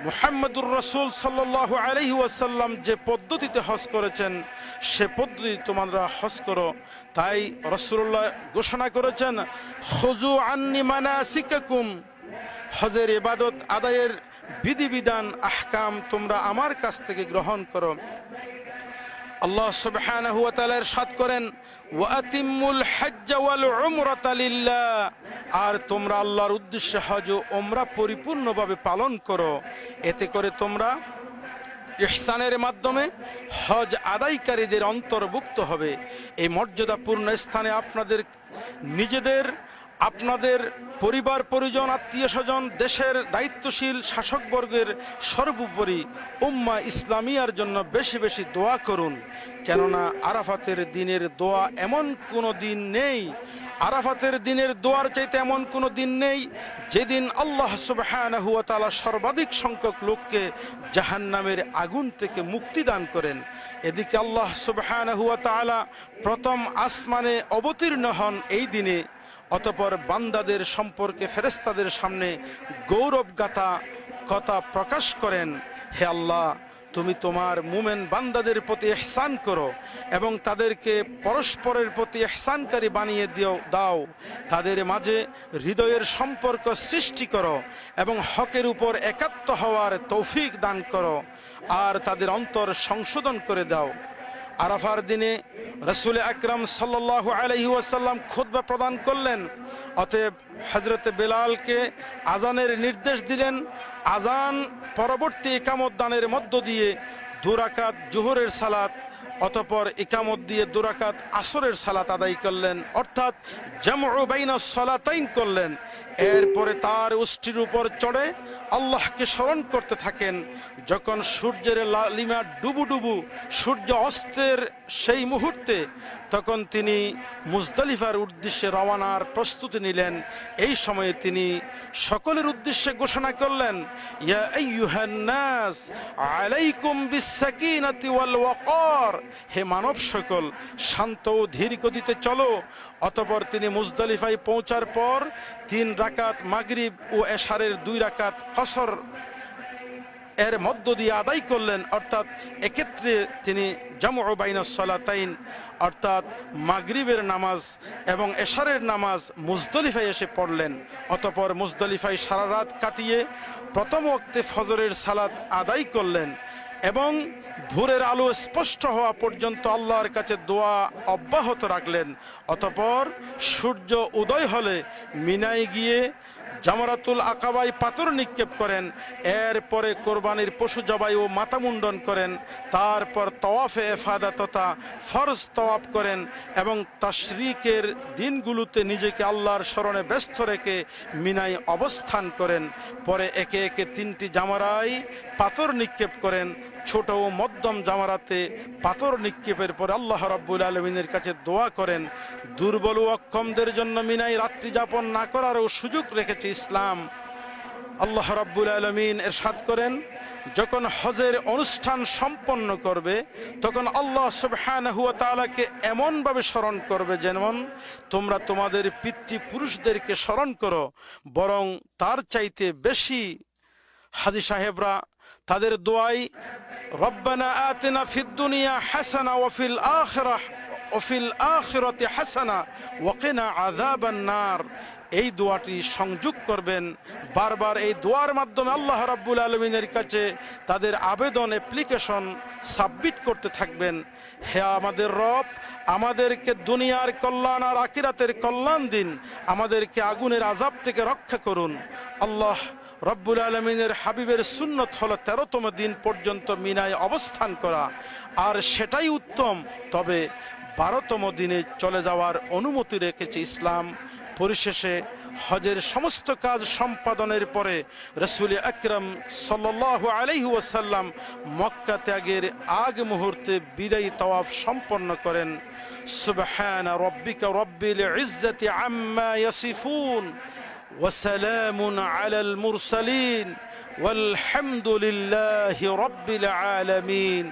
মুহাম্মদুর রাসূল সাল্লাল্লাহু আলাইহি ওয়াসাল্লাম যে পদ্ধতিতে হজ করেছেন সে পদ্ধতি তোমরা হজ করো। তাই রাসূলুল্লাহ ঘোষণা করেছেন, খুযু আন্নি মানাসিকাকুম, হজের ইবাদত আদায়ের বিধিবিধান আহকাম তোমরা আমার কাছ থেকে গ্রহণ করো। আল্লাহ সুবহানাহু ওয়া তাআলা ইরশাদ করেন, ওয়া আতিম্মুল হজ্জ ওয়াল উমরাতা লিল্লাহ, আর তোমরা আল্লাহর উদ্দেশ্যে হজ ও উমরা পরিপূর্ণভাবে পালন করো। এতে করে তোমরা ইহসানের মাধ্যমে হজ আদায়কারীদের অন্তর্ভুক্ত হবে। এই মর্যাদাপূর্ণ স্থানে আপনাদের নিজেদের, আপনাদের পরিবার পরিজন, আত্মীয় স্বজন, দেশের দায়িত্বশীল শাসকবর্গের, সর্বোপরি উম্মাহ ইসলামিয়ার জন্য বেশি বেশি দোয়া করুন। কেননা আরাফাতের দিনের দোয়া এমন কোনো দিন নেই, আরাফাতের দিনের দোয়ার চাইতে এমন কোনো দিন নেই যেদিন আল্লাহ সুবহানাহু ওয়া তাআলা সর্বাধিক সংখ্যক লোককে জাহান্নামের আগুন থেকে মুক্তি দান করেন। এদিকে আল্লাহ সুবহানাহু ওয়া তাআলা প্রথম আসমানে অবতীর্ণ হন এই দিনে, অতঃপর বান্দাদের সম্পর্কে ফেরেশতাদের সামনে গৌরবগাথা কথা প্রকাশ করেন, হে আল্লাহ, তুমি তোমার মুমিন বান্দাদের প্রতি ইহসান করো এবং তাদেরকে পরস্পরের প্রতি ইহসানকারী বানিয়ে দাও, তাদের মাঝে হৃদয়ের সম্পর্ক সৃষ্টি করো এবং হকের উপর একাত্ম হওয়ার তৌফিক দান করো, আর তাদের অন্তর সংশোধন করে দাও। আরাফার দিনে রাসূল আকরাম সাল্লাল্লাহু আলাইহি ওয়াসাল্লাম খুতবা প্রদান করলেন। অতএব হযরত বেলালকে আজানের নির্দেশ দিলেন। আজান পরবর্তী ইকামত দানের মধ্য দিয়ে 2 রাকাত জোহরের সালাত, অতঃপর ইকামত দিয়ে 2 রাকাত আসরের সালাত আদায় করলেন, অর্থাৎ জামউ বাইনাস সালাতাইন করলেন। এরপরে তার উষ্টির উপর চড়ে আল্লাহকে স্মরণ করতে থাকেন। যখন সূর্যের লালিমা ডুবু সূর্য অস্তের সেই মুহূর্তে, তখন তিনি মুজদালিফার উদ্দেশ্যে রওয়ানার প্রস্তুতি নিলেন। এই সময়ে তিনি সকলের উদ্দেশ্যে ঘোষণা করলেন, ইয়া আইয়ুহান নাস আলাইকুম বিসসাকিনাতি ওয়াল ওয়াকার, হে মানব সকল, শান্ত ও ধীর গতিতে চলো। অতঃপর তিনি মুজদালিফায় পৌঁছার পর 3 রাকাত মাগরিব ও এশারের 2 রাকাত কসর এর মধ্য দিয়ে আদায় করলেন, অর্থাৎ এক্ষেত্রে তিনি জামউ বাইনাস সালাতাইন অর্থাৎ মাগরিবের নামাজ এবং এশারের নামাজ মুজদালিফায় এসে পড়লেন। অতঃপর মুজদালিফায় সারা রাত কাটিয়ে প্রথম ওয়াক্তে ফজরের সালাত আদায় করলেন এবং ভোরের আলো স্পষ্ট হওয়া পর্যন্ত আল্লাহর কাছে দোয়া অব্যাহত রাখলেন। অতঃপর সূর্য উদয় হলে মিনায় গিয়ে জামরাতুল আকাবায় পাথর নিক্ষেপ করেন। এরপরে কোরবানির পশু জবাই ও মাথা মুন্ডন করেন। তারপর তওয়াফে ইফাদা তথা ফরজ তওয়াফ করেন এবং তাশরিকের দিনগুলোতে নিজেকে আল্লাহর স্মরণে ব্যস্ত রেখে মিনায় অবস্থান করেন। পরে একে একে 3টি জামারায় পাথর নিক্ষেপ করেন। ছোট ও মধ্যম জামারাতে পাথর নিক্ষেপের পর আল্লাহ রাব্বুল আলামিনের কাছে দোয়া করেন। দুর্বল ও অক্ষমদের জন্য মিনায় রাত্রি যাপন না করারও সুযোগ রেখেছে ইসলাম। আল্লাহ রাব্বুল আলামিন ইরশাদ করেন, যখন হজের অনুষ্ঠান সম্পন্ন করবে তখন আল্লাহ সুবহানাহু ওয়া তাআলাকে এমনভাবে স্মরণ করবে যেমন তোমরা তোমাদের পিতৃপুরুষদেরকে স্মরণ করো, বরং তার চাইতে বেশি। হাজী সাহেবরা তাদের দোয়ায় রব্বানা আতিনা ফিদ দুনিয়া হাসানা ওয়া ফিল আখিরাতি হাসানা ওয়া কিনা আযাবান নার, এই দোয়াটি সংযোগ করবেন। বারবার এই দোয়ার মাধ্যমে আল্লাহ রাব্বুল আলামিনের কাছে তাদের আবেদন অ্যাপ্লিকেশন সাবমিট করতে থাকবেন। হে আমাদের রব, আমাদেরকে দুনিয়ার কল্যাণ আর আখিরাতের কল্যাণ দিন, আমাদেরকে আগুনের আযাব থেকে রক্ষা করুন। আল্লাহ রব্বুল আলামিনের হাবিবের সুন্নত হলো 13তম দিন পর্যন্ত মিনায় অবস্থান করা, আর সেটাই উত্তম। তবে 12তম দিনে চলে যাওয়ার অনুমতি রেখেছে ইসলাম। পরিশেষে হজের সমস্ত কাজ সম্পাদনের পরে রাসূল আকরাম সাল্লাল্লাহু আলাইহি ওয়াসাল্লাম মক্কা ত্যাগের আগ মুহূর্তে বিদায়ী তাওয়াফ সম্পন্ন করেন। সুবহানা রাব্বিকা রাব্বিল ইজ্জাতি আম্মা ইয়াসিফুন ওয়া সালামুন আলাল মুরসালিন ওয়ালহামদুলিল্লাহি রাব্বিল আলামিন।